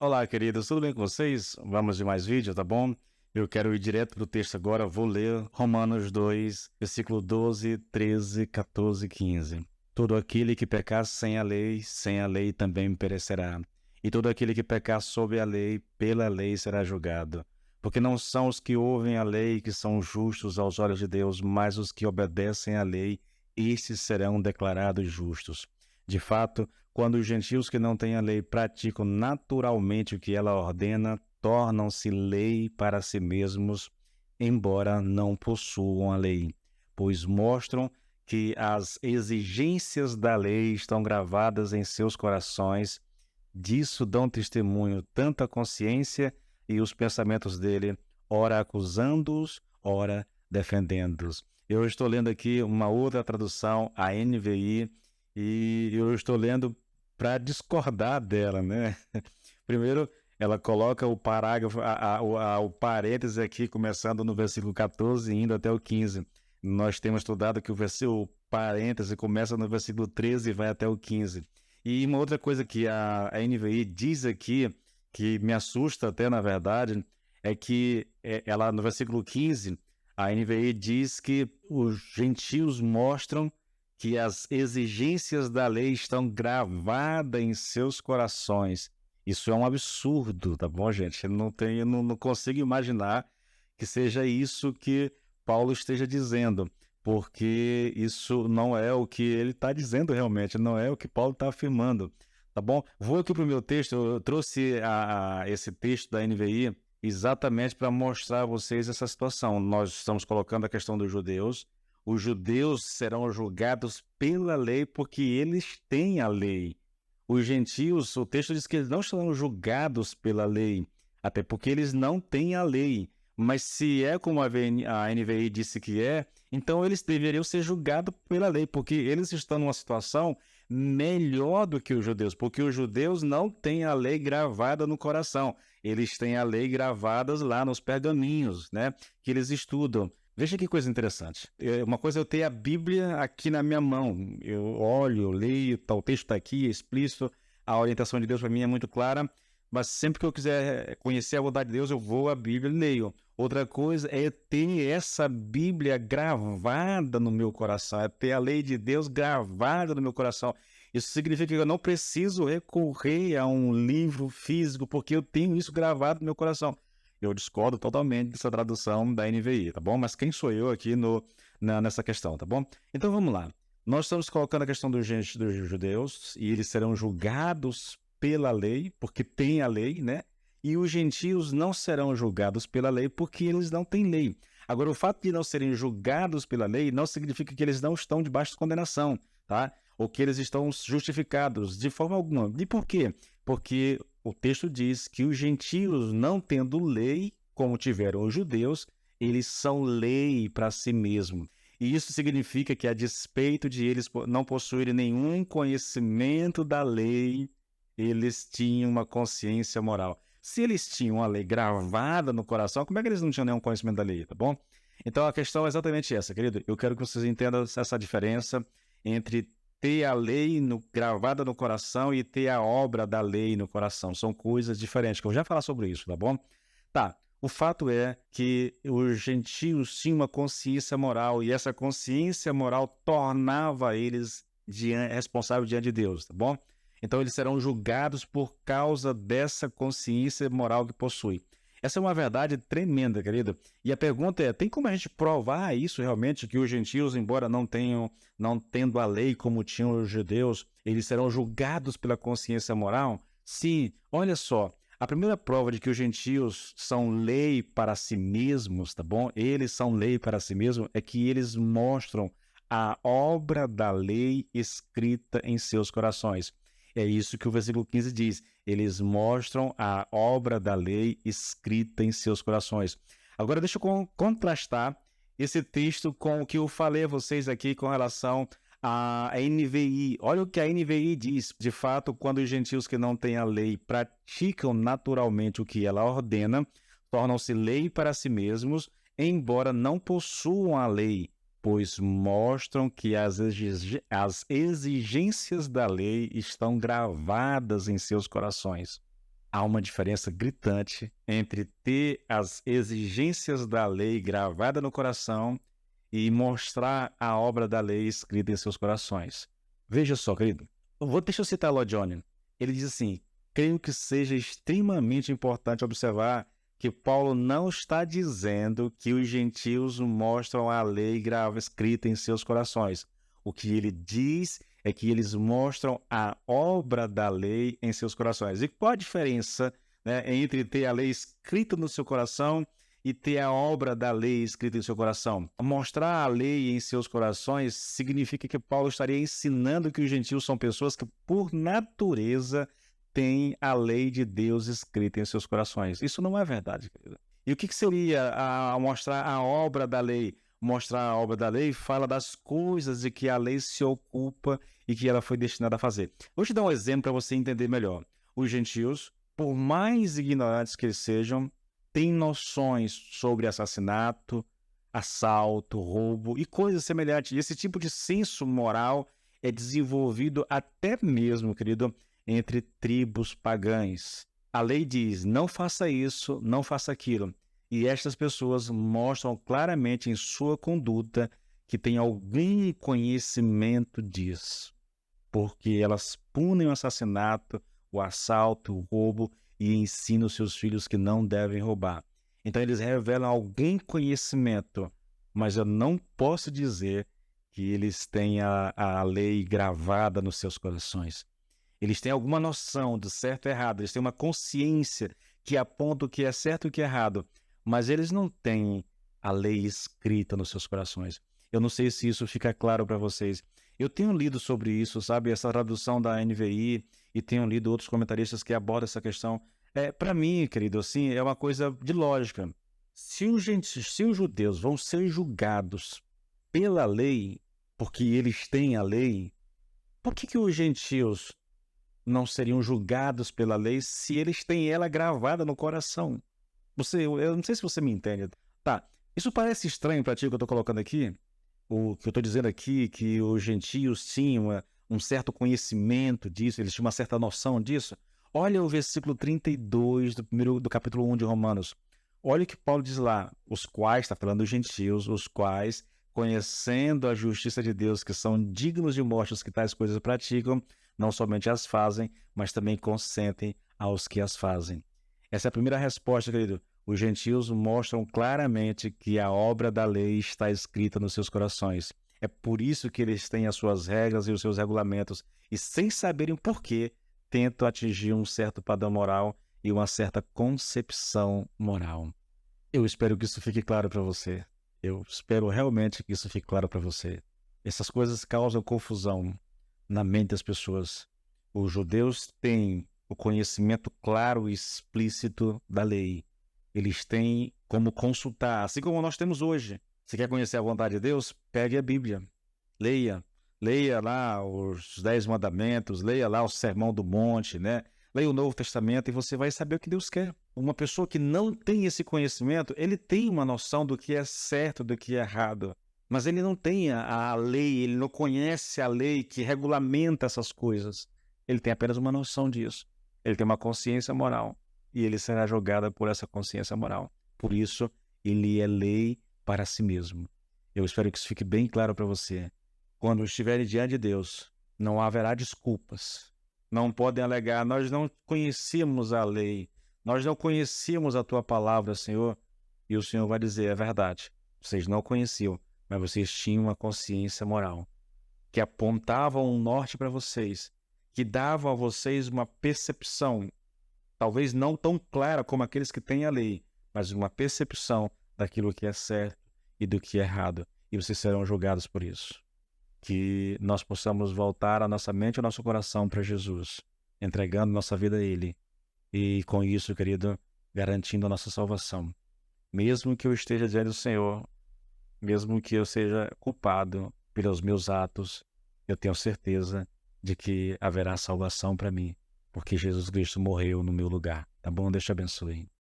Olá, queridos, tudo bem com vocês? Vamos de mais vídeo, tá bom? Eu quero ir direto para o texto agora, vou ler Romanos 2, versículo 12, 13, 14 e 15. Todo aquele que pecar sem a lei também perecerá. E todo aquele que pecar sob a lei, pela lei será julgado. Porque não são os que ouvem a lei que são justos aos olhos de Deus, mas os que obedecem à lei, estes serão declarados justos. De fato, quando os gentios que não têm a lei praticam naturalmente o que ela ordena, tornam-se lei para si mesmos, embora não possuam a lei, pois mostram que as exigências da lei estão gravadas em seus corações. Disso dão testemunho tanto a consciência e os pensamentos dele, ora acusando-os, ora defendendo-os. Eu estou lendo aqui uma outra tradução, a NVI, e eu estou lendo para discordar dela, né? Primeiro, ela coloca o parágrafo, o parêntese aqui, começando no versículo 14 e indo até o 15. Nós temos estudado que o parêntese começa no versículo 13 e vai até o 15. E uma outra coisa que a NVI diz aqui, que me assusta até, na verdade, é que ela, no versículo 15, a NVI diz que os gentios mostram que as exigências da lei estão gravadas em seus corações. Isso é um absurdo, tá bom, gente? Eu não consigo imaginar que seja isso que Paulo esteja dizendo, porque isso não é o que ele está dizendo realmente, não é o que Paulo está afirmando, tá bom? Vou aqui para o meu texto, eu trouxe esse texto da NVI exatamente para mostrar a vocês essa situação. Nós estamos colocando a questão dos judeus. Os judeus serão julgados pela lei porque eles têm a lei. Os gentios, o texto diz que eles não serão julgados pela lei, até porque eles não têm a lei. Mas se é como a NVI disse que é, então eles deveriam ser julgados pela lei, porque eles estão numa situação melhor do que os judeus, porque os judeus não têm a lei gravada no coração, eles têm a lei gravada lá nos pergaminhos, né, que eles estudam. Veja que coisa interessante. Uma coisa é eu ter a Bíblia aqui na minha mão. Eu olho, eu leio, tá, o texto está aqui, é explícito, a orientação de Deus para mim é muito clara, mas sempre que eu quiser conhecer a vontade de Deus, eu vou à Bíblia e leio. Outra coisa é ter essa Bíblia gravada no meu coração, é ter a lei de Deus gravada no meu coração. Isso significa que eu não preciso recorrer a um livro físico, porque eu tenho isso gravado no meu coração. Eu discordo totalmente dessa tradução da NVI, tá bom? Mas quem sou eu aqui nessa questão, tá bom? Então vamos lá. Nós estamos colocando a questão dos judeus e eles serão julgados pela lei, porque tem a lei, né? E os gentios não serão julgados pela lei porque eles não têm lei. Agora, o fato de não serem julgados pela lei não significa que eles não estão debaixo de condenação, tá? Ou que eles estão justificados de forma alguma. E por quê? Porque o texto diz que os gentios, não tendo lei, como tiveram os judeus, eles são lei para si mesmos. E isso significa que, a despeito de eles não possuírem nenhum conhecimento da lei, eles tinham uma consciência moral. Se eles tinham a lei gravada no coração, como é que eles não tinham nenhum conhecimento da lei, tá bom? Então a questão é exatamente essa, querido. Eu quero que vocês entendam essa diferença entre ter a lei gravada no coração e ter a obra da lei no coração. São coisas diferentes, que eu já falar sobre isso, tá bom? Tá, o fato é que os gentios tinham uma consciência moral e essa consciência moral tornava eles responsáveis diante de Deus, tá bom? Então eles serão julgados por causa dessa consciência moral que possuem. Essa é uma verdade tremenda, querido. E a pergunta é, tem como a gente provar isso realmente, que os gentios, embora não tendo a lei como tinham os judeus, eles serão julgados pela consciência moral? Sim, olha só, a primeira prova de que os gentios são lei para si mesmos, tá bom? Eles são lei para si mesmos, é que eles mostram a obra da lei escrita em seus corações. É isso que o versículo 15 diz. Eles mostram a obra da lei escrita em seus corações. Agora deixa eu contrastar esse texto com o que eu falei a vocês aqui com relação à NVI. Olha o que a NVI diz. De fato, quando os gentios que não têm a lei praticam naturalmente o que ela ordena, tornam-se lei para si mesmos, embora não possuam a lei, pois mostram que as exigências da lei estão gravadas em seus corações. Há uma diferença gritante entre ter as exigências da lei gravada no coração e mostrar a obra da lei escrita em seus corações. Veja só, querido. Deixa eu citar Lloyd Jones. Ele diz assim: creio que seja extremamente importante observar que Paulo não está dizendo que os gentios mostram a lei escrita em seus corações. O que ele diz é que eles mostram a obra da lei em seus corações. E qual a diferença, né, entre ter a lei escrita no seu coração e ter a obra da lei escrita em seu coração? Mostrar a lei em seus corações significa que Paulo estaria ensinando que os gentios são pessoas que, por natureza, têm a lei de Deus escrita em seus corações. Isso não é verdade, querido. E o que seria mostrar a obra da lei? Mostrar a obra da lei fala das coisas de que a lei se ocupa e que ela foi destinada a fazer. Vou te dar um exemplo para você entender melhor. Os gentios, por mais ignorantes que eles sejam, têm noções sobre assassinato, assalto, roubo e coisas semelhantes. E esse tipo de senso moral é desenvolvido até mesmo, querido, entre tribos pagãs. A lei diz: não faça isso, não faça aquilo. E estas pessoas mostram claramente em sua conduta que têm algum conhecimento disso, porque elas punem o assassinato, o assalto, o roubo e ensinam seus filhos que não devem roubar. Então eles revelam algum conhecimento, mas eu não posso dizer que eles têm a lei gravada nos seus corações. Eles têm alguma noção de certo e errado, eles têm uma consciência que aponta o que é certo e o que é errado, mas eles não têm a lei escrita nos seus corações. Eu não sei se isso fica claro para vocês. Eu tenho lido sobre isso, sabe, essa tradução da NVI, e tenho lido outros comentaristas que abordam essa questão. Para mim, querido, assim, é uma coisa de lógica. Se os judeus vão ser julgados pela lei, porque eles têm a lei, por que os gentios não seriam julgados pela lei se eles têm ela gravada no coração? Eu não sei se você me entende. Tá, isso parece estranho para ti o que eu estou colocando aqui? O que eu estou dizendo aqui, que os gentios tinham um certo conhecimento disso, eles tinham uma certa noção disso? Olha o versículo 32 do capítulo 1 de Romanos. Olha o que Paulo diz lá: os quais, está falando dos gentios, os quais, conhecendo a justiça de Deus, que são dignos de morte os que tais coisas praticam, não somente as fazem, mas também consentem aos que as fazem. Essa é a primeira resposta, querido. Os gentios mostram claramente que a obra da lei está escrita nos seus corações. É por isso que eles têm as suas regras e os seus regulamentos, e sem saberem por quê, tentam atingir um certo padrão moral e uma certa concepção moral. Eu espero que isso fique claro para você. Eu espero realmente que isso fique claro para você. Essas coisas causam confusão na mente das pessoas. Os judeus têm o conhecimento claro e explícito da lei. Eles têm como consultar, assim como nós temos hoje. Se quer conhecer a vontade de Deus, pegue a Bíblia, leia. Leia lá os 10 mandamentos, leia lá o Sermão do Monte, né? Leia o Novo Testamento e você vai saber o que Deus quer. Uma pessoa que não tem esse conhecimento, ele tem uma noção do que é certo, do que é errado. Mas ele não tem a lei, ele não conhece a lei que regulamenta essas coisas. Ele tem apenas uma noção disso. Ele tem uma consciência moral e ele será julgado por essa consciência moral. Por isso, ele é lei para si mesmo. Eu espero que isso fique bem claro para você. Quando estiverem diante de Deus, não haverá desculpas. Não podem alegar: nós não conhecíamos a lei, nós não conhecíamos a tua palavra, Senhor. E o Senhor vai dizer: é verdade, vocês não conheciam, mas vocês tinham uma consciência moral, que apontava um norte para vocês, que dava a vocês uma percepção, talvez não tão clara como aqueles que têm a lei, mas uma percepção daquilo que é certo e do que é errado. E vocês serão julgados por isso. Que nós possamos voltar a nossa mente e o nosso coração para Jesus, entregando nossa vida a Ele. E com isso, querido, garantindo a nossa salvação. Mesmo que eu esteja diante do Senhor, mesmo que eu seja culpado pelos meus atos, eu tenho certeza de que haverá salvação para mim, porque Jesus Cristo morreu no meu lugar. Tá bom? Deus te abençoe.